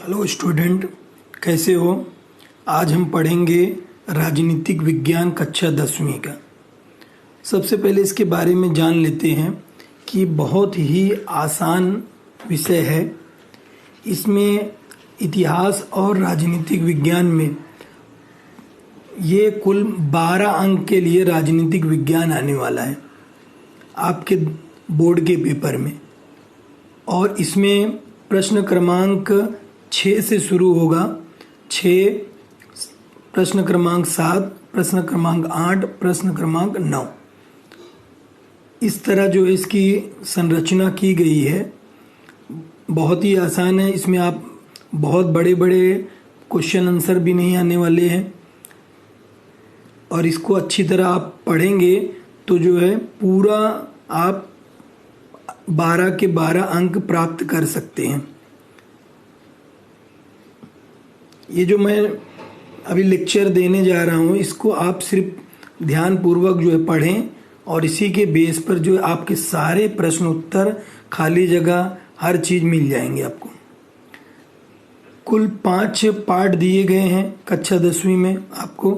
Hello student, कैसे हो। आज हम पढ़ेंगे राजनीतिक विज्ञान कक्षा 10वीं का। सबसे पहले इसके बारे में जान लेते हैं कि बहुत ही आसान विषय है। इसमें इतिहास और राजनीतिक विज्ञान में ये कुल 12 अंक के लिए राजनीतिक विज्ञान आने वाला है आपके बोर्ड के पेपर में। और इसमें प्रश्न क्रमांक 6 से शुरू होगा। 6, प्रश्न क्रमांक 7, प्रश्न क्रमांक 8, प्रश्न क्रमांक 9। इस तरह जो है इसकी संरचना की गई है। बहुत ही आसान है। इसमें आप बहुत बड़े बड़े क्वेश्चन आंसर भी नहीं आने वाले हैं और इसको अच्छी तरह आप पढ़ेंगे तो जो है पूरा आप 12 के 12 अंक प्राप्त कर सकते हैं। ये जो मैं अभी लेक्चर देने जा रहा हूँ इसको आप सिर्फ ध्यानपूर्वक जो है पढ़ें और इसी के बेस पर जो है आपके सारे प्रश्न उत्तर, खाली जगह, हर चीज़ मिल जाएंगे आपको। कुल 5 पार्ट दिए गए हैं कक्षा 10वीं में आपको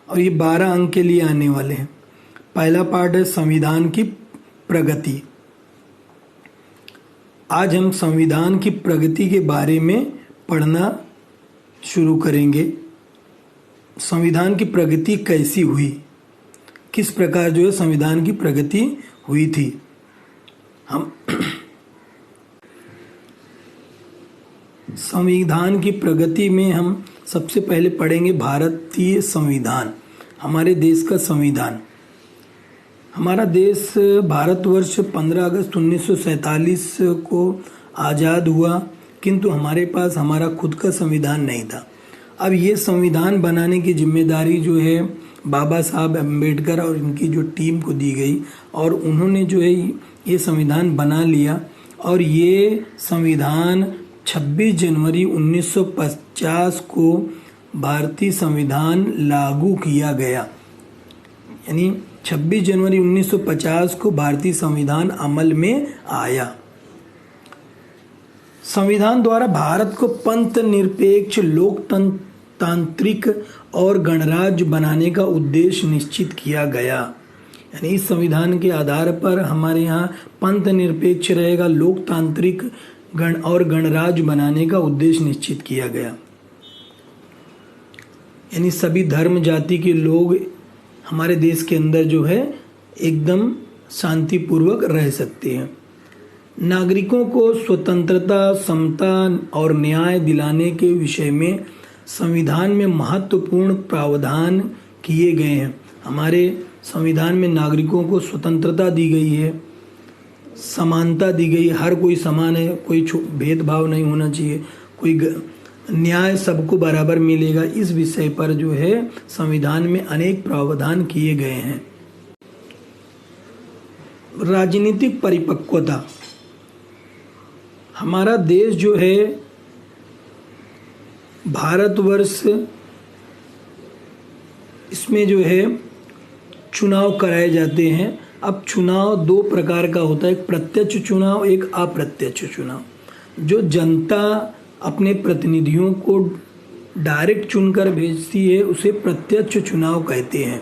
और ये 12 अंक के लिए आने वाले हैं। पहला पार्ट है संविधान की प्रगति। आज हम संविधान की प्रगति के बारे में पढ़ना शुरू करेंगे। संविधान की प्रगति कैसी हुई, किस प्रकार जो है संविधान की प्रगति हुई थी। हम संविधान की प्रगति में हम सबसे पहले पढ़ेंगे भारतीय संविधान, हमारे देश का संविधान। हमारा देश भारतवर्ष 15 अगस्त 1947 को आज़ाद हुआ, किंतु हमारे पास हमारा खुद का संविधान नहीं था। अब ये संविधान बनाने की जिम्मेदारी जो है बाबा साहब अम्बेडकर और इनकी जो टीम को दी गई और उन्होंने जो है ये संविधान बना लिया। और ये संविधान 26 जनवरी 1950 को भारतीय संविधान लागू किया गया। यानी 26 जनवरी 1950 को भारतीय संविधान अमल में आया। संविधान द्वारा भारत को पंथ निरपेक्ष, लोकतांत्रिक और गणराज्य बनाने का उद्देश्य निश्चित किया गया। यानी इस संविधान के आधार पर हमारे यहाँ पंथ निरपेक्ष रहेगा, लोकतांत्रिक और गणराज्य बनाने का उद्देश्य निश्चित किया गया। यानी सभी धर्म जाति के लोग हमारे देश के अंदर जो है एकदम शांतिपूर्वक रह सकते हैं। नागरिकों को स्वतंत्रता, समता और न्याय दिलाने के विषय में संविधान में महत्वपूर्ण प्रावधान किए गए हैं। हमारे संविधान में नागरिकों को स्वतंत्रता दी गई है, समानता दी गई, हर कोई समान है, कोई भेदभाव नहीं होना चाहिए, कोई न्याय सबको बराबर मिलेगा। इस विषय पर जो है संविधान में अनेक प्रावधान किए गए हैं। राजनीतिक परिपक्वता, हमारा देश जो है भारतवर्ष, इसमें जो है चुनाव कराए जाते हैं। अब चुनाव 2 प्रकार का होता है, एक प्रत्यक्ष चुनाव, एक अप्रत्यक्ष चुनाव। जो जनता अपने प्रतिनिधियों को डायरेक्ट चुनकर भेजती है उसे प्रत्यक्ष चुनाव कहते हैं।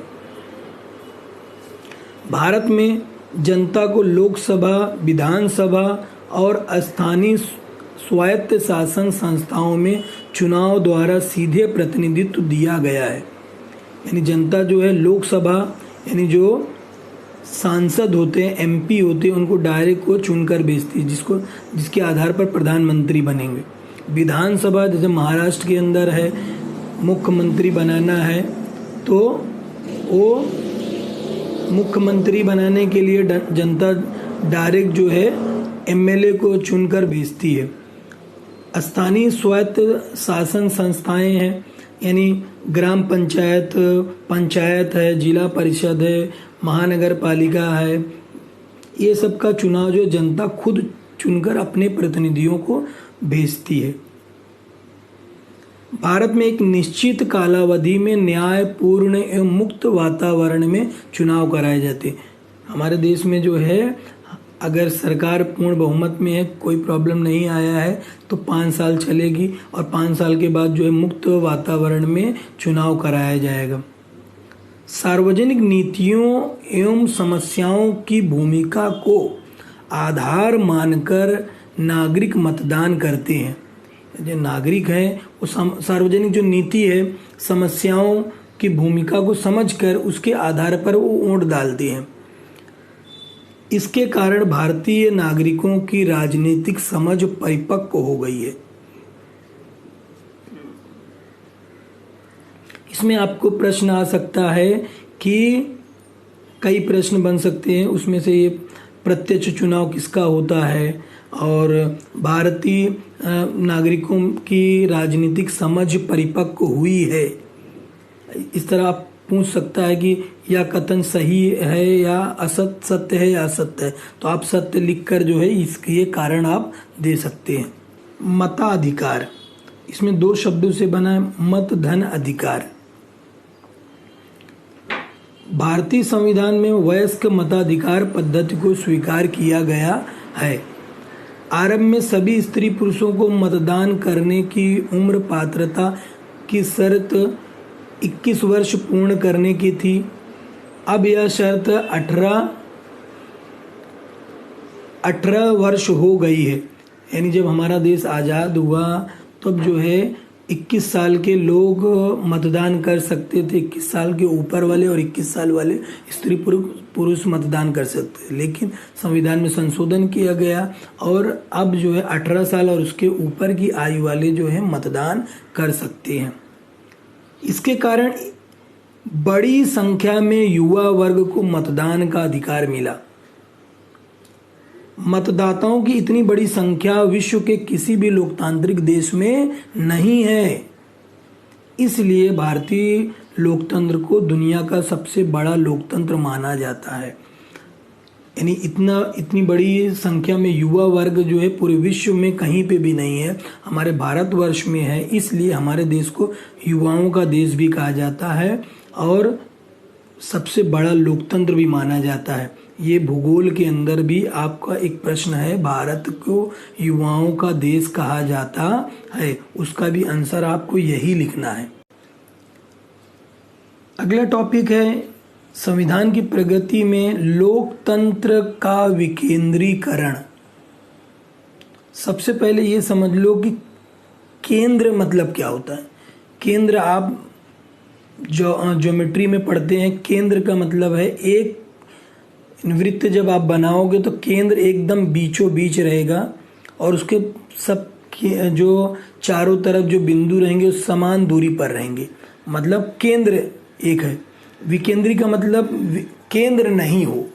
भारत में जनता को लोकसभा, विधानसभा और स्थानीय स्वायत्त शासन संस्थाओं में चुनाव द्वारा सीधे प्रतिनिधित्व दिया गया है। यानी जनता जो है लोकसभा, यानी जो सांसद होते हैं, एमपी होते हैं, उनको डायरेक्ट को चुनकर भेजती है, जिसके आधार पर प्रधानमंत्री बनेंगे। विधानसभा जैसे महाराष्ट्र के अंदर है, मुख्यमंत्री बनाना है तो वो मुख्यमंत्री बनाने के लिए जनता डायरेक्ट जो है एमएलए को चुनकर भेजती है। स्थानीय स्वायत्त शासन संस्थाएं हैं, यानी ग्राम पंचायत, पंचायत है, जिला परिषद है, महानगर पालिका है। ये सब का चुनाव जो जनता खुद चुनकर अपने प्रतिनिधियों को भेजती है। भारत में एक निश्चित कालावधि में न्यायपूर्ण एवं मुक्त वातावरण में चुनाव कराए जाते हैं। हमारे देश में जो है अगर सरकार पूर्ण बहुमत में है, कोई प्रॉब्लम नहीं आया है, तो 5 साल चलेगी और 5 साल के बाद जो है मुक्त वातावरण में चुनाव कराया जाएगा। सार्वजनिक नीतियों एवं समस्याओं की भूमिका को आधार मानकर नागरिक मतदान करते हैं। जो नागरिक हैं वो सार्वजनिक जो नीति है, समस्याओं की भूमिका को समझकर उसके आधार पर वो वोट डालते हैं। इसके कारण भारतीय नागरिकों की राजनीतिक समझ परिपक्व हो गई है। इसमें आपको प्रश्न आ सकता है कि कई प्रश्न बन सकते हैं, उसमें से ये प्रत्यक्ष चुनाव किसका होता है और भारतीय नागरिकों की राजनीतिक समझ परिपक्व हुई है। इस तरह आप पूछ सकता है कि यह कथन सही है या सत्य है या असत्य है, तो आप सत्य लिखकर जो है इसके कारण आप दे सकते हैं। मताधिकार, इसमें 2 शब्दों से बना है, मत धन अधिकार। भारतीय संविधान में वयस्क मताधिकार पद्धति को स्वीकार किया गया है। आरंभ में सभी स्त्री पुरुषों को मतदान करने की उम्र पात्रता की शर्त 21 वर्ष पूर्ण करने की थी। अब यह शर्त 18 वर्ष हो गई है। यानी जब हमारा देश आज़ाद हुआ तब जो है 21 साल के लोग मतदान कर सकते थे। 21 साल के ऊपर वाले और 21 साल वाले स्त्री पुरुष मतदान कर सकते थे, लेकिन संविधान में संशोधन किया गया और अब जो है 18 साल और उसके ऊपर की आयु वाले जो है मतदान कर सकते हैं। इसके कारण बड़ी संख्या में युवा वर्ग को मतदान का अधिकार मिला। मतदाताओं की इतनी बड़ी संख्या विश्व के किसी भी लोकतांत्रिक देश में नहीं है। इसलिए भारतीय लोकतंत्र को दुनिया का सबसे बड़ा लोकतंत्र माना जाता है। यानी इतनी बड़ी संख्या में युवा वर्ग जो है पूरे विश्व में कहीं पे भी नहीं है, हमारे भारतवर्ष में है। इसलिए हमारे देश को युवाओं का देश भी कहा जाता है और सबसे बड़ा लोकतंत्र भी माना जाता है। ये भूगोल के अंदर भी आपका एक प्रश्न है, भारत को युवाओं का देश कहा जाता है, उसका भी आंसर आपको यही लिखना है। अगला टॉपिक है संविधान की प्रगति में लोकतंत्र का विकेंद्रीकरण। सबसे पहले ये समझ लो कि केंद्र मतलब क्या होता है। केंद्र आप ज्योमेट्री में पढ़ते हैं, केंद्र का मतलब है एक वृत्त जब आप बनाओगे तो केंद्र एकदम बीचों बीच रहेगा और उसके सब जो चारों तरफ जो बिंदु रहेंगे उस समान दूरी पर रहेंगे, मतलब केंद्र एक है। विकेंद्री का मतलब केंद्र नहीं हो।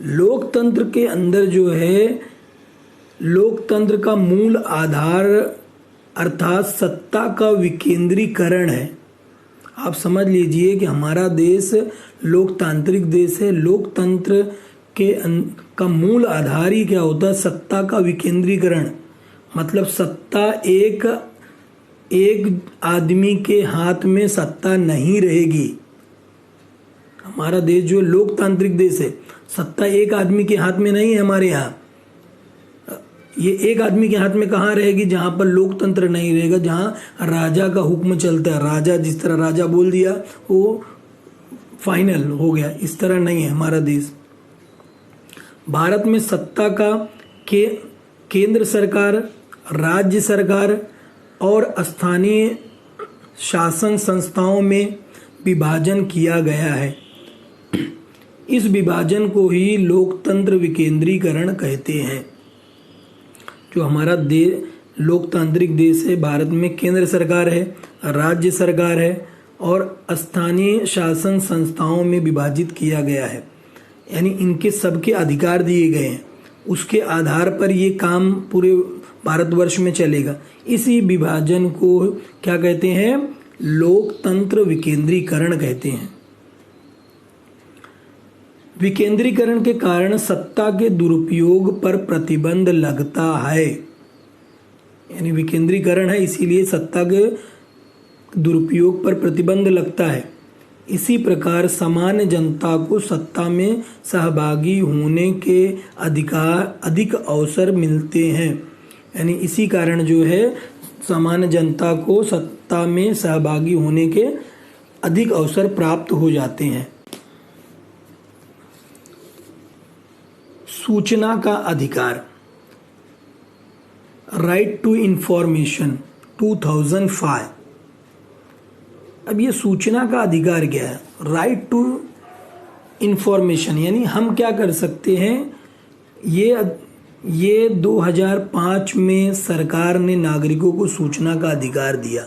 लोकतंत्र के अंदर जो है लोकतंत्र का मूल आधार अर्थात सत्ता का विकेंद्रीकरण है। आप समझ लीजिए कि हमारा देश लोकतांत्रिक देश है। लोकतंत्र का मूल आधार ही क्या होता है? सत्ता का विकेंद्रीकरण। मतलब सत्ता एक आदमी के हाथ में सत्ता नहीं रहेगी। हमारा देश जो लोकतांत्रिक देश है, सत्ता एक आदमी के हाथ में नहीं है। हमारे यहाँ ये एक आदमी के हाथ में कहाँ रहेगी? जहाँ पर लोकतंत्र नहीं रहेगा, जहाँ राजा का हुक्म चलता है। राजा जिस तरह राजा बोल दिया वो फाइनल हो गया, इस तरह नहीं है हमारा देश। भारत में सत्ता का केंद्र सरकार, राज्य सरकार और स्थानीय शासन संस्थाओं में विभाजन किया गया है। इस विभाजन को ही लोकतंत्र विकेंद्रीकरण कहते हैं। जो हमारा लोकतांत्रिक देश है, भारत में केंद्र सरकार है, राज्य सरकार है और स्थानीय शासन संस्थाओं में विभाजित किया गया है। यानी इनके सबके अधिकार दिए गए हैं, उसके आधार पर ये काम पूरे भारतवर्ष में चलेगा। इसी विभाजन को क्या कहते हैं? लोकतंत्र विकेंद्रीकरण कहते हैं। विकेंद्रीकरण के कारण सत्ता के दुरुपयोग पर प्रतिबंध लगता है। यानी विकेंद्रीकरण है इसीलिए सत्ता के दुरुपयोग पर प्रतिबंध लगता है। इसी प्रकार सामान्य जनता को सत्ता में सहभागी होने के अधिक अवसर मिलते हैं। यानी इसी कारण जो है सामान्य जनता को सत्ता में सहभागी होने के अधिक अवसर प्राप्त हो जाते हैं। सूचना का अधिकार, राइट टू इंफॉर्मेशन 2005। अब ये सूचना का अधिकार क्या है? राइट टू इंफॉर्मेशन यानी हम क्या कर सकते हैं, ये 2005 में सरकार ने नागरिकों को सूचना का अधिकार दिया।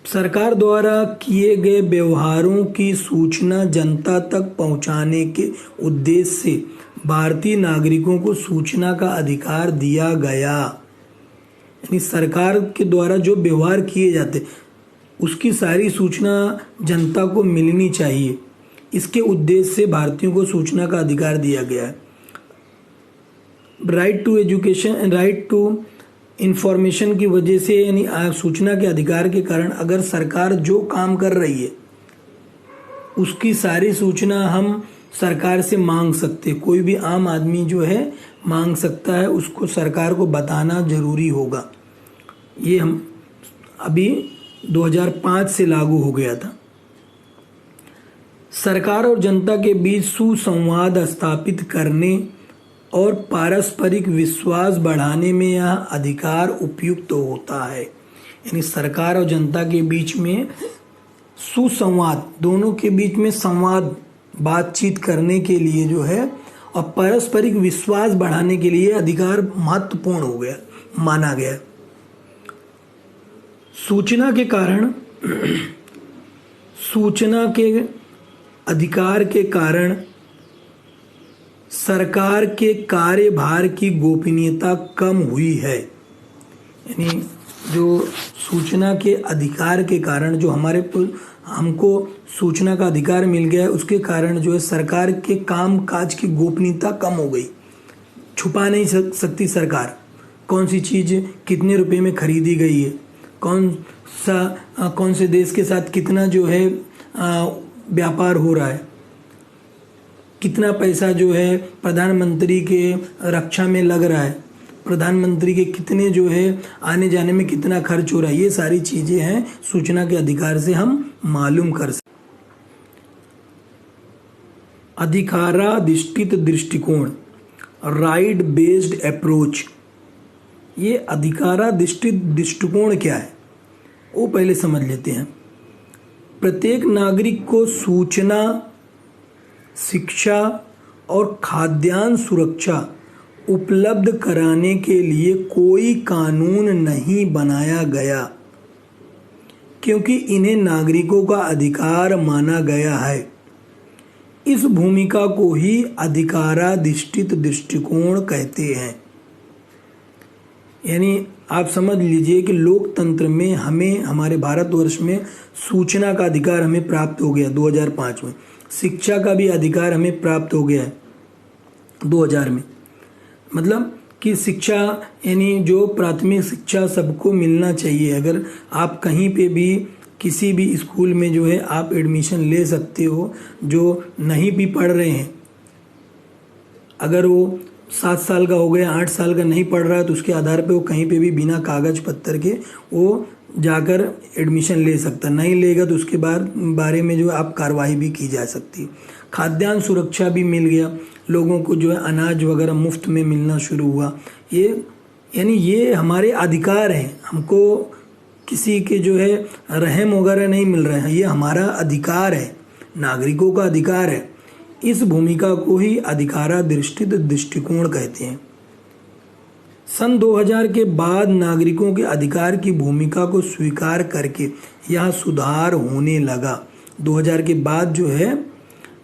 सरकार द्वारा किए गए व्यवहारों की सूचना जनता तक पहुंचाने के उद्देश्य से भारतीय नागरिकों को सूचना का अधिकार दिया गया। यानी सरकार के द्वारा जो व्यवहार किए जाते उसकी सारी सूचना जनता को मिलनी चाहिए, इसके उद्देश्य से भारतीयों को सूचना का अधिकार दिया गया है। Right to education, right to information की वजह से यानी सूचना के अधिकार के कारण अगर सरकार जो काम कर रही है उसकी सारी सूचना हम सरकार से मांग सकते, कोई भी आम आदमी जो है मांग सकता है, उसको सरकार को बताना जरूरी होगा। ये हम अभी 2005 से लागू हो गया था। सरकार और जनता के बीच सुसंवाद स्थापित करने और पारस्परिक विश्वास बढ़ाने में यह अधिकार उपयुक्त होता है। यानी सरकार और जनता के बीच में सुसंवाद, दोनों के बीच में संवाद बातचीत करने के लिए जो है और पारस्परिक विश्वास बढ़ाने के लिए अधिकार महत्वपूर्ण हो गया, माना गया। सूचना के कारण, सूचना के अधिकार के कारण सरकार के कार्यभार की गोपनीयता कम हुई है। यानी जो सूचना के अधिकार के कारण जो हमको सूचना का अधिकार मिल गया है, उसके कारण जो है सरकार के काम काज की गोपनीयता कम हो गई। छुपा नहीं सकती सरकार कौन सी चीज़ कितने रुपए में खरीदी गई है, कौन से देश के साथ कितना जो है व्यापार हो रहा है, कितना पैसा जो है प्रधानमंत्री के रक्षा में लग रहा है, प्रधानमंत्री के कितने जो है आने जाने में कितना खर्च हो रहा है। ये सारी चीजें हैं सूचना के अधिकार से हम मालूम कर सकते। अधिकाराधिष्ठित दृष्टिकोण, राइट बेस्ड अप्रोच। ये अधिकाराधिष्ठित दृष्टिकोण क्या है वो पहले समझ लेते हैं। प्रत्येक नागरिक को सूचना, शिक्षा और खाद्यान्न सुरक्षा उपलब्ध कराने के लिए कोई कानून नहीं बनाया गया, क्योंकि इन्हें नागरिकों का अधिकार माना गया है। इस भूमिका को ही अधिकाराधिष्ठित दृष्टिकोण कहते हैं। यानी आप समझ लीजिए कि लोकतंत्र में हमें, हमारे भारतवर्ष में सूचना का अधिकार हमें प्राप्त हो गया 2005 में, शिक्षा का भी अधिकार हमें प्राप्त हो गया है 2000 में। मतलब कि शिक्षा यानी जो प्राथमिक शिक्षा सबको मिलना चाहिए। अगर आप कहीं पे भी किसी भी स्कूल में जो है आप एडमिशन ले सकते हो, जो नहीं भी पढ़ रहे हैं, अगर वो 7 साल का हो गया, 8 साल का नहीं पढ़ रहा है तो उसके आधार पे वो कहीं पे भी बिना कागज पत्तर के वो जाकर एडमिशन ले सकता। नहीं लेगा तो उसके बारे में जो आप कार्रवाई भी की जा सकती है। खाद्यान्न सुरक्षा भी मिल गया, लोगों को जो है अनाज वगैरह मुफ्त में मिलना शुरू हुआ। ये यानी ये हमारे अधिकार हैं, हमको किसी के जो है रहम वगैरह नहीं मिल रहा है, ये हमारा अधिकार है, नागरिकों का अधिकार है। इस भूमिका को ही अधिकाराधिष्ठित दृष्टिकोण कहते हैं। सन 2000 के बाद नागरिकों के अधिकार की भूमिका को स्वीकार करके यह सुधार होने लगा। 2000 के बाद जो है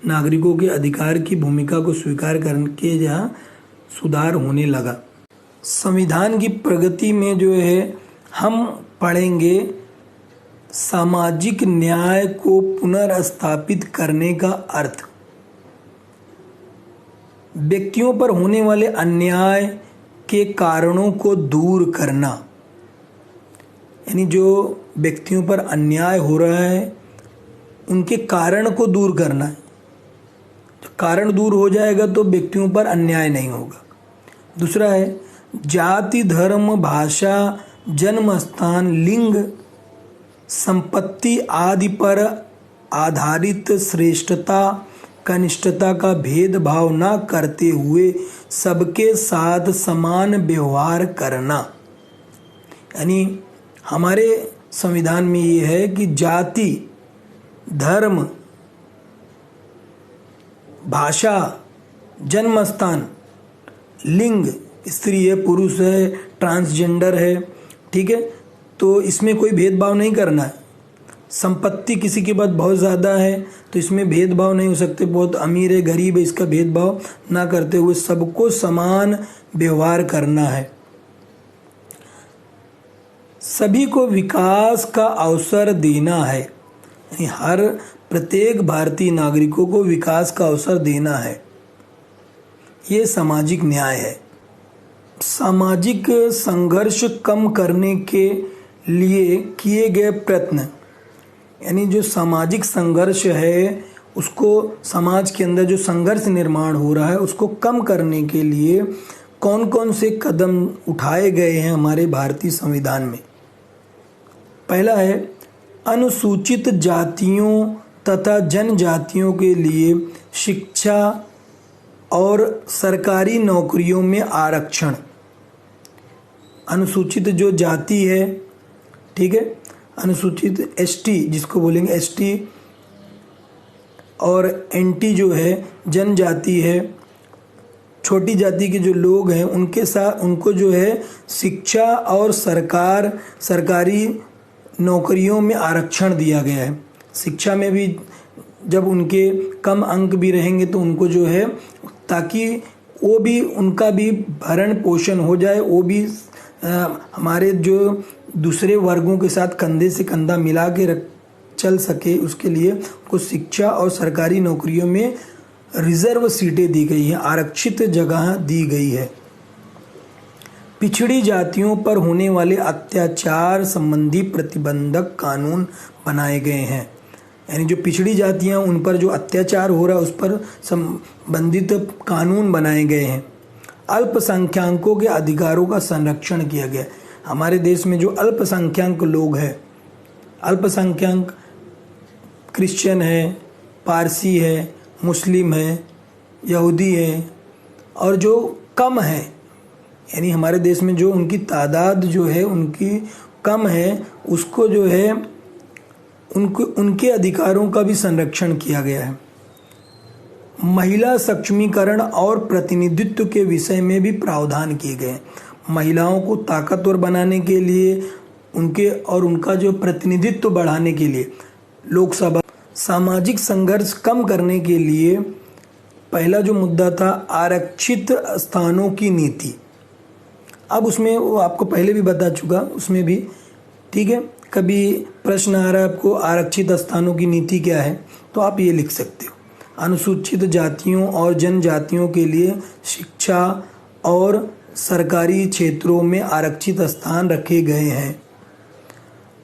नागरिकों के अधिकार की भूमिका को स्वीकार करके यह सुधार होने लगा। संविधान की प्रगति में जो है हम पढ़ेंगे सामाजिक न्याय को पुनर्स्थापित करने का अर्थ, व्यक्तियों पर होने वाले अन्याय के कारणों को दूर करना। यानी जो व्यक्तियों पर अन्याय हो रहा है उनके कारण को दूर करना है। तो कारण दूर हो जाएगा तो व्यक्तियों पर अन्याय नहीं होगा। दूसरा है जाति, धर्म, भाषा, जन्म स्थान, लिंग, संपत्ति आदि पर आधारित श्रेष्ठता कनिष्ठता का भेदभाव न करते हुए सबके साथ समान व्यवहार करना। यानी हमारे संविधान में ये है कि जाति, धर्म, भाषा, जन्म स्थान, लिंग, स्त्री है, पुरुष है, ट्रांसजेंडर है, ठीक है, तो इसमें कोई भेदभाव नहीं करना है। संपत्ति किसी के पास बहुत ज़्यादा है तो इसमें भेदभाव नहीं हो सकते, बहुत अमीर है, गरीब है, इसका भेदभाव ना करते हुए सबको समान व्यवहार करना है। सभी को विकास का अवसर देना है, यानी हर प्रत्येक भारतीय नागरिकों को विकास का अवसर देना है। ये सामाजिक न्याय है। सामाजिक संघर्ष कम करने के लिए किए गए प्रयत्न, यानी जो सामाजिक संघर्ष है उसको, समाज के अंदर जो संघर्ष निर्माण हो रहा है उसको कम करने के लिए कौन कौन से कदम उठाए गए हैं हमारे भारतीय संविधान में। पहला है अनुसूचित जातियों तथा जनजातियों के लिए शिक्षा और सरकारी नौकरियों में आरक्षण। अनुसूचित जो जाति है, ठीक है, अनुसूचित एसटी जिसको बोलेंगे, एसटी और एनटी जो है जनजाति है, छोटी जाति के जो लोग हैं उनके साथ उनको जो है शिक्षा और सरकारी नौकरियों में आरक्षण दिया गया है। शिक्षा में भी जब उनके कम अंक भी रहेंगे तो उनको जो है, ताकि वो भी, उनका भी भरण पोषण हो जाए, वो भी हमारे जो दूसरे वर्गों के साथ कंधे से कंधा मिला के चल सके, उसके लिए उनको शिक्षा और सरकारी नौकरियों में रिजर्व सीटें दी गई हैं, आरक्षित जगह दी गई है। पिछड़ी जातियों पर होने वाले अत्याचार संबंधी प्रतिबंधक कानून बनाए गए हैं, यानी जो पिछड़ी जातियां उन पर जो अत्याचार हो रहा है उस पर संबंधित कानून बनाए गए हैं। अल्पसंख्यकों के अधिकारों का संरक्षण किया गया। हमारे देश में जो अल्पसंख्यक लोग हैं, अल्पसंख्यक क्रिश्चियन है, पारसी है, मुस्लिम है, यहूदी है, और जो कम है, यानी हमारे देश में जो उनकी तादाद जो है उनकी कम है, उसको जो है उनके अधिकारों का भी संरक्षण किया गया है। महिला सक्षमीकरण और प्रतिनिधित्व के विषय में भी प्रावधान किए गए हैं। महिलाओं को ताकतवर बनाने के लिए, उनके और उनका जो प्रतिनिधित्व बढ़ाने के लिए लोकसभा। सामाजिक संघर्ष कम करने के लिए पहला जो मुद्दा था आरक्षित स्थानों की नीति। अब उसमें वो आपको पहले भी बता चुका, उसमें भी ठीक है, कभी प्रश्न आ रहा है आपको आरक्षित स्थानों की नीति क्या है, तो आप ये लिख सकते हो, अनुसूचित जातियों और जनजातियों के लिए शिक्षा और सरकारी क्षेत्रों में आरक्षित स्थान रखे गए हैं।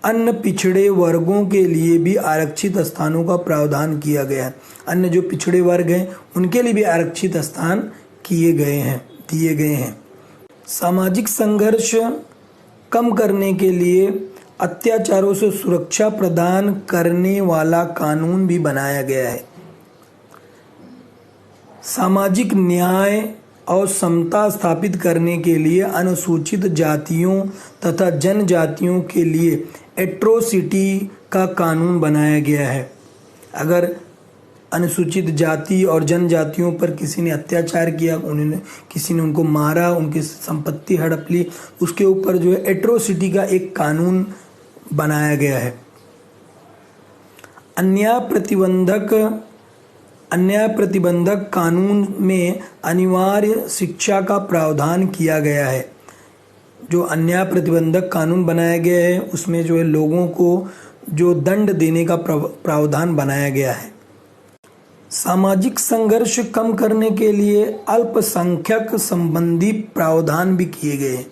अन्य पिछड़े वर्गों के लिए भी आरक्षित स्थानों का प्रावधान किया गया है। अन्य जो पिछड़े वर्ग हैं उनके लिए भी आरक्षित स्थान किए गए हैं, दिए गए हैं। सामाजिक संघर्ष कम करने के लिए अत्याचारों से सुरक्षा प्रदान करने वाला कानून भी बनाया गया है। सामाजिक न्याय और समता स्थापित करने के लिए अनुसूचित जातियों तथा जनजातियों के लिए एट्रोसिटी का कानून बनाया गया है। अगर अनुसूचित जाति और जनजातियों पर किसी ने अत्याचार किया, उन्होंने किसी ने उनको मारा, उनकी संपत्ति हड़प ली, उसके ऊपर जो है एट्रोसिटी का एक कानून बनाया गया है। अन्याय प्रतिबंधक कानून में अनिवार्य शिक्षा का प्रावधान किया गया है। जो अन्याय प्रतिबंधक कानून बनाया गया है उसमें जो है लोगों को जो दंड देने का प्रावधान बनाया गया है। सामाजिक संघर्ष कम करने के लिए अल्पसंख्यक संबंधी प्रावधान भी किए गए हैं।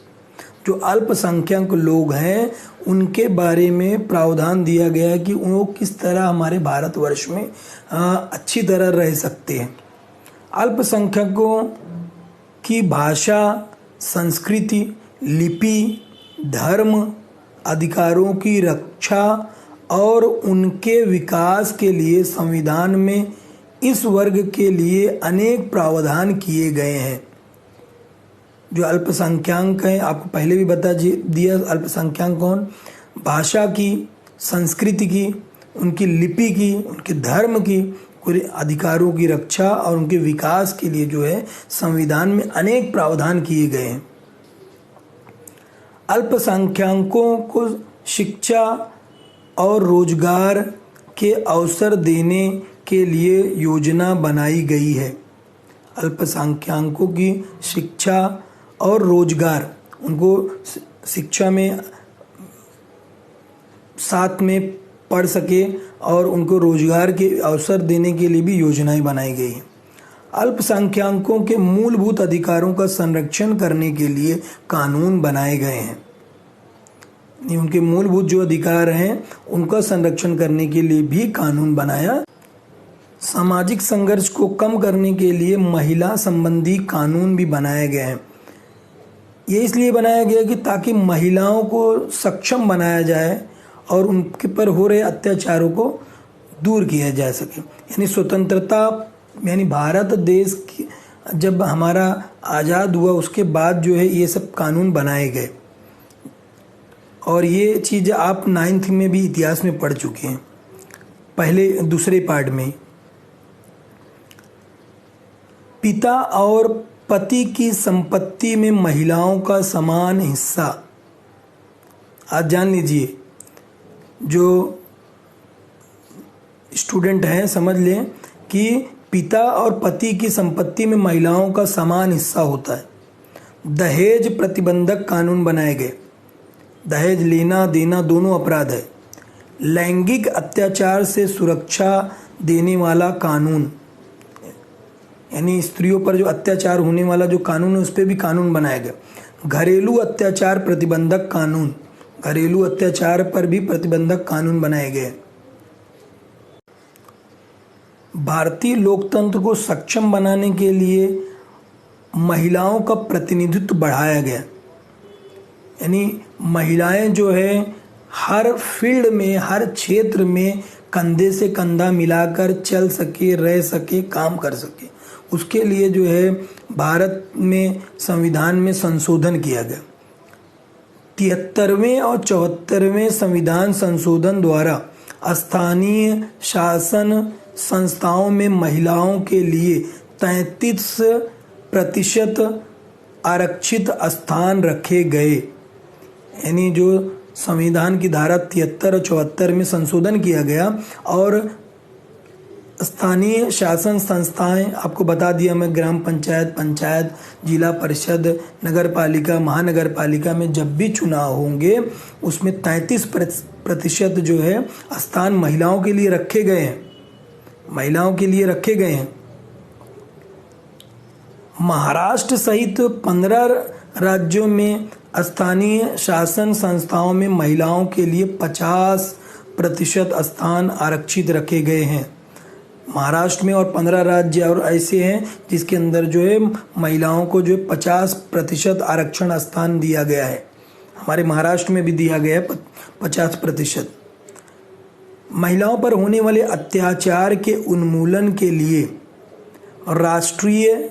जो अल्पसंख्यक लोग हैं उनके बारे में प्रावधान दिया गया है कि वो किस तरह हमारे भारतवर्ष में अच्छी तरह रह सकते हैं। अल्पसंख्यकों की भाषा, संस्कृति, लिपि, धर्म, अधिकारों की रक्षा और उनके विकास के लिए संविधान में इस वर्ग के लिए अनेक प्रावधान किए गए हैं। जो अल्पसंख्यक हैं, आपको पहले भी बता दिया अल्पसंख्यक कौन, भाषा की, संस्कृति की, उनकी लिपि की, उनके धर्म की, अधिकारों की रक्षा और उनके विकास के लिए जो है संविधान में अनेक प्रावधान किए गए हैं। अल्पसंख्यकों को शिक्षा और रोजगार के अवसर देने के लिए योजना बनाई गई है। अल्पसंख्यकों की शिक्षा और रोजगार, उनको शिक्षा में साथ में पढ़ सके और उनको रोजगार के अवसर देने के लिए भी योजनाएं बनाई गई हैं। अल्पसंख्यकों के मूलभूत अधिकारों का संरक्षण करने के लिए कानून बनाए गए हैं। उनके मूलभूत जो अधिकार हैं उनका संरक्षण करने के लिए भी कानून बनाया। सामाजिक संघर्ष को कम करने के लिए महिला संबंधी कानून भी बनाए गए हैं। ये इसलिए बनाया गया कि ताकि महिलाओं को सक्षम बनाया जाए और उनके पर हो रहे अत्याचारों को दूर किया जा सके। यानी स्वतंत्रता, यानी भारत देश की जब हमारा आज़ाद हुआ उसके बाद जो है ये सब कानून बनाए गए, और ये चीज़ आप 9th में भी इतिहास में पढ़ चुके हैं, पहले दूसरे पार्ट में। पिता और पति की संपत्ति में महिलाओं का समान हिस्सा। आज जान लीजिए, जो स्टूडेंट हैं समझ लें कि पिता और पति की संपत्ति में महिलाओं का समान हिस्सा होता है। दहेज प्रतिबंधक कानून बनाए गए। दहेज लेना देना दोनों अपराध है। लैंगिक अत्याचार से सुरक्षा देने वाला कानून, यानी स्त्रियों पर जो अत्याचार होने वाला जो कानून है उस पर भी कानून बनाया गया। घरेलू अत्याचार प्रतिबंधक कानून, घरेलू अत्याचार पर भी प्रतिबंधक कानून बनाए गए। भारतीय लोकतंत्र को सक्षम बनाने के लिए महिलाओं का प्रतिनिधित्व बढ़ाया गया। यानी महिलाएं जो है हर फील्ड में, हर क्षेत्र में कंधे से कंधा मिलाकर चल सके, रह सके, काम कर सके, उसके लिए जो है भारत में संविधान में संशोधन किया गया। 73वें और 74वें संविधान संशोधन द्वारा स्थानीय शासन संस्थाओं में महिलाओं के लिए 33% आरक्षित स्थान रखे गए। यानी जो संविधान की धारा 73 और 74 में संशोधन किया गया और स्थानीय शासन संस्थाएं, आपको बता दिया मैं, ग्राम पंचायत, पंचायत, जिला परिषद, नगर पालिका, महानगर पालिका में जब भी चुनाव होंगे उसमें 33% जो है स्थान महिलाओं के लिए रखे गए हैं, महिलाओं के लिए रखे गए हैं। महाराष्ट्र सहित 15 राज्यों में स्थानीय शासन संस्थाओं में महिलाओं के लिए 50% स्थान आरक्षित रखे गए हैं। महाराष्ट्र में और 15 राज्य और ऐसे हैं जिसके अंदर जो है महिलाओं को जो 50% आरक्षण स्थान दिया गया है। हमारे महाराष्ट्र में भी दिया गया है 50%। महिलाओं पर होने वाले अत्याचार के उन्मूलन के लिए राष्ट्रीय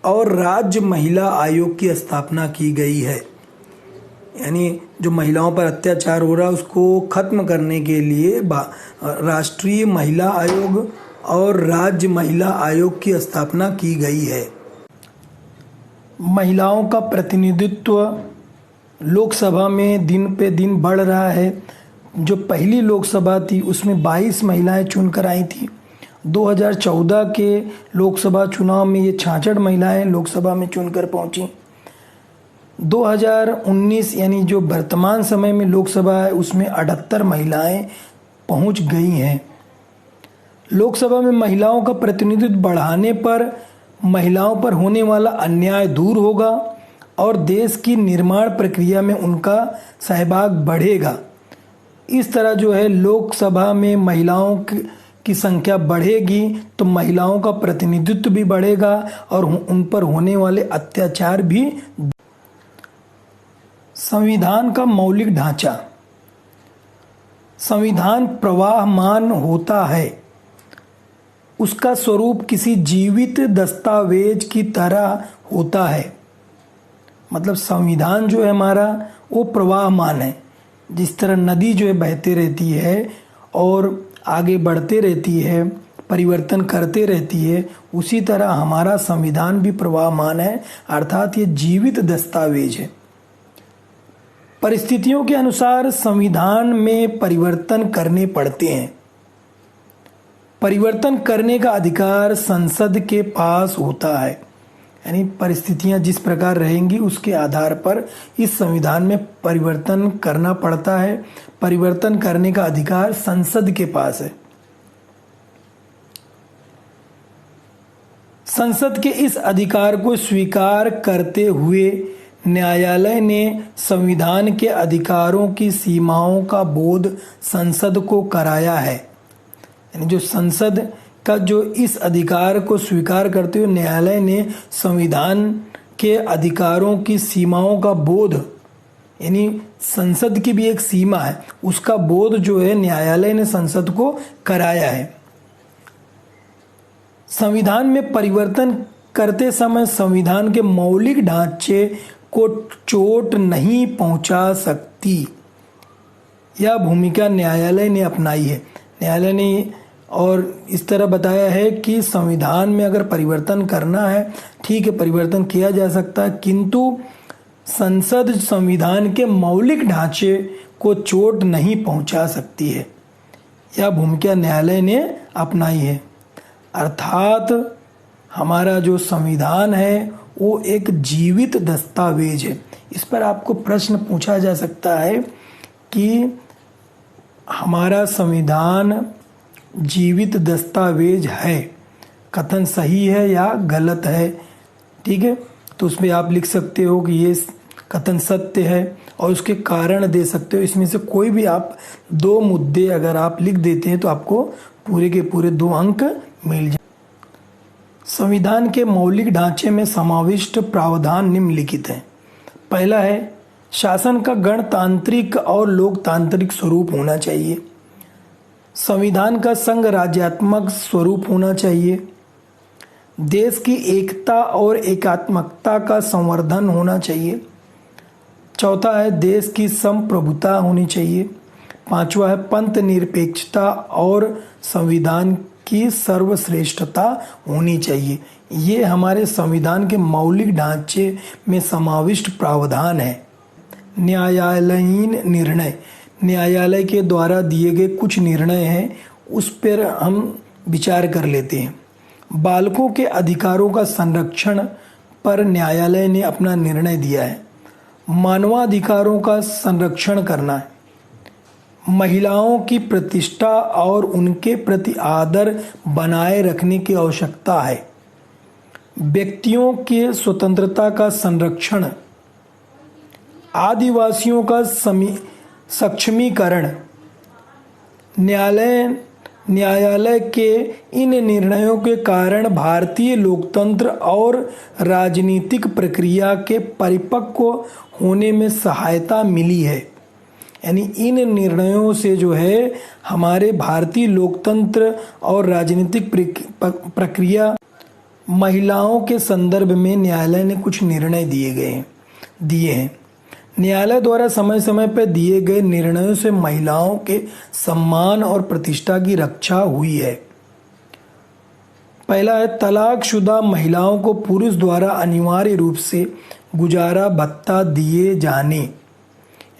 और राज्य महिला आयोग की स्थापना की गई है। यानी जो महिलाओं पर अत्याचार हो रहा है उसको खत्म करने के लिए राष्ट्रीय महिला आयोग और राज्य महिला आयोग की स्थापना की गई है। महिलाओं का प्रतिनिधित्व लोकसभा में दिन पे दिन बढ़ रहा है। जो पहली लोकसभा थी उसमें 22 महिलाएं चुनकर आई थी। 2014 के लोकसभा चुनाव में ये 66 महिलाएं लोकसभा में चुनकर पहुंची। 2019 यानी जो वर्तमान समय में लोकसभा है उसमें 78 महिलाएं पहुंच गई हैं। लोकसभा में महिलाओं का प्रतिनिधित्व बढ़ाने पर महिलाओं पर होने वाला अन्याय दूर होगा और देश की निर्माण प्रक्रिया में उनका सहभाग बढ़ेगा। इस तरह जो है लोकसभा में महिलाओं की संख्या बढ़ेगी तो महिलाओं का प्रतिनिधित्व भी बढ़ेगा और उन पर होने वाले अत्याचार भी। संविधान का मौलिक ढांचा। संविधान प्रवाहमान होता है। उसका स्वरूप किसी जीवित दस्तावेज की तरह होता है। मतलब संविधान जो है हमारा वो प्रवाहमान है। जिस तरह नदी जो है बहते रहती है और आगे बढ़ते रहती है, परिवर्तन करते रहती है, उसी तरह हमारा संविधान भी प्रवाहमान है, अर्थात ये जीवित दस्तावेज है। परिस्थितियों के अनुसार संविधान में परिवर्तन करने पड़ते हैं। परिवर्तन करने का अधिकार संसद के पास होता है। यानी परिस्थितियां जिस प्रकार रहेंगी उसके आधार पर इस संविधान में परिवर्तन करना पड़ता है। परिवर्तन करने का अधिकार संसद के पास है। संसद के इस अधिकार को स्वीकार करते हुए न्यायालय ने संविधान के अधिकारों की सीमाओं का बोध संसद को कराया है। यानी जो संसद का जो इस अधिकार को स्वीकार करते हुए न्यायालय ने संविधान के अधिकारों की सीमाओं का बोध, यानी संसद की भी एक सीमा है, उसका बोध जो है न्यायालय ने संसद को कराया है। संविधान में परिवर्तन करते समय संविधान के मौलिक ढांचे को चोट नहीं पहुंचा सकती। यह भूमिका न्यायालय ने अपनाई है। न्यायालय ने और इस तरह बताया है कि संविधान में अगर परिवर्तन करना है, ठीक है, परिवर्तन किया जा सकता है, किंतु संसद संविधान के मौलिक ढांचे को चोट नहीं पहुंचा सकती है। यह भूमिका न्यायालय ने अपनाई है। अर्थात हमारा जो संविधान है वो एक जीवित दस्तावेज है। इस पर आपको प्रश्न पूछा जा सकता है कि हमारा संविधान जीवित दस्तावेज है, कथन सही है या गलत है। ठीक है, तो उसमें आप लिख सकते हो कि ये कथन सत्य है और उसके कारण दे सकते हो। इसमें से कोई भी आप 2 मुद्दे अगर आप लिख देते हैं तो आपको पूरे के पूरे 2 अंक मिल जाए। संविधान के मौलिक ढांचे में समाविष्ट प्रावधान निम्नलिखित हैं। पहला है, शासन का गणतांत्रिक और लोकतांत्रिक स्वरूप होना चाहिए। संविधान का संघ राज्यात्मक स्वरूप होना चाहिए। देश की एकता और एकात्मकता का संवर्धन होना चाहिए। चौथा है, देश की संप्रभुता होनी चाहिए। 5वां है, पंथ निरपेक्षता और संविधान की सर्वश्रेष्ठता होनी चाहिए। ये हमारे संविधान के मौलिक ढांचे में समाविष्ट प्रावधान है। न्यायालयीन निर्णय, न्यायालय के द्वारा दिए गए कुछ निर्णय हैं, उस पर हम विचार कर लेते हैं। बालकों के अधिकारों का संरक्षण पर न्यायालय ने अपना निर्णय दिया है। मानवाधिकारों का संरक्षण करना है। महिलाओं की प्रतिष्ठा और उनके प्रति आदर बनाए रखने की आवश्यकता है। व्यक्तियों के स्वतंत्रता का संरक्षण, आदिवासियों का सक्षमीकरण। न्यायालय के इन निर्णयों के कारण भारतीय लोकतंत्र और राजनीतिक प्रक्रिया के परिपक्व होने में सहायता मिली है। यानी इन निर्णयों से जो है हमारे भारतीय लोकतंत्र और राजनीतिक प्रक्रिया, महिलाओं के संदर्भ में न्यायालय ने कुछ निर्णय दिए हैं। न्यायालय द्वारा समय समय पर दिए गए निर्णयों से महिलाओं के सम्मान और प्रतिष्ठा की रक्षा हुई है। पहला है, तलाकशुदा महिलाओं को पुरुष द्वारा अनिवार्य रूप से गुजारा भत्ता दिए जाने।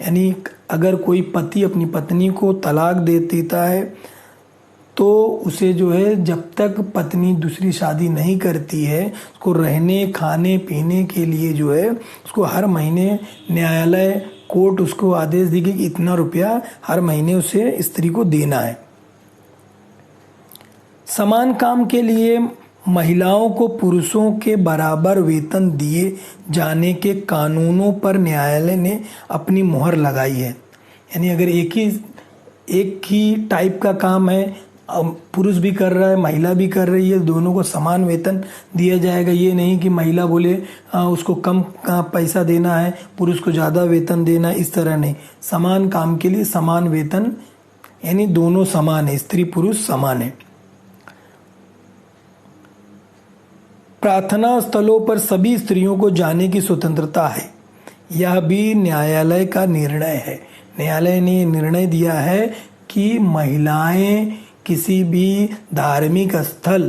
यानी अगर कोई पति अपनी पत्नी को तलाक दे देता है तो उसे जो है जब तक पत्नी दूसरी शादी नहीं करती है, उसको रहने खाने पीने के लिए जो है उसको हर महीने न्यायालय कोर्ट उसको आदेश देगी कि इतना रुपया हर महीने उसे स्त्री को देना है। समान काम के लिए महिलाओं को पुरुषों के बराबर वेतन दिए जाने के कानूनों पर न्यायालय ने अपनी मुहर लगाई है। यानी अगर एक ही टाइप का काम है, पुरुष भी कर रहा है महिला भी कर रही है, दोनों को समान वेतन दिया जाएगा। ये नहीं कि महिला बोले उसको कम पैसा देना है, पुरुष को ज़्यादा वेतन देना है, इस तरह नहीं। समान काम के लिए समान वेतन, यानी दोनों समान है, स्त्री पुरुष समान है। प्रार्थना स्थलों पर सभी स्त्रियों को जाने की स्वतंत्रता है, यह भी न्यायालय का निर्णय है। न्यायालय ने निर्णय दिया है कि महिलाएं किसी भी धार्मिक स्थल,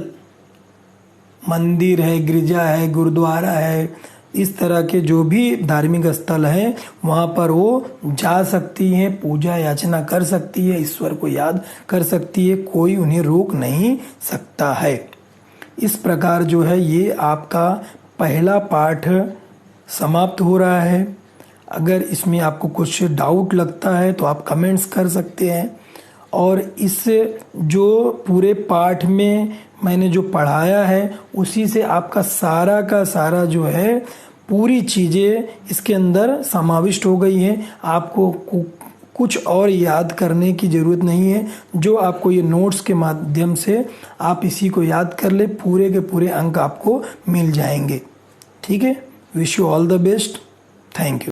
मंदिर है, गिरजा है, गुरुद्वारा है, इस तरह के जो भी धार्मिक स्थल है वहाँ पर वो जा सकती हैं, पूजा याचना कर सकती है, ईश्वर को याद कर सकती है, कोई उन्हें रोक नहीं सकता है। इस प्रकार जो है ये आपका पहला पाठ समाप्त हो रहा है। अगर इसमें आपको कुछ डाउट लगता है तो आप कमेंट्स कर सकते हैं। और इस जो पूरे पाठ में मैंने जो पढ़ाया है उसी से आपका सारा का सारा जो है पूरी चीज़ें इसके अंदर समाविष्ट हो गई हैं। आपको कुछ और याद करने की ज़रूरत नहीं है। जो आपको ये नोट्स के माध्यम से आप इसी को याद कर ले, पूरे के पूरे अंक आपको मिल जाएंगे। ठीक है, wish you all the best, thank you.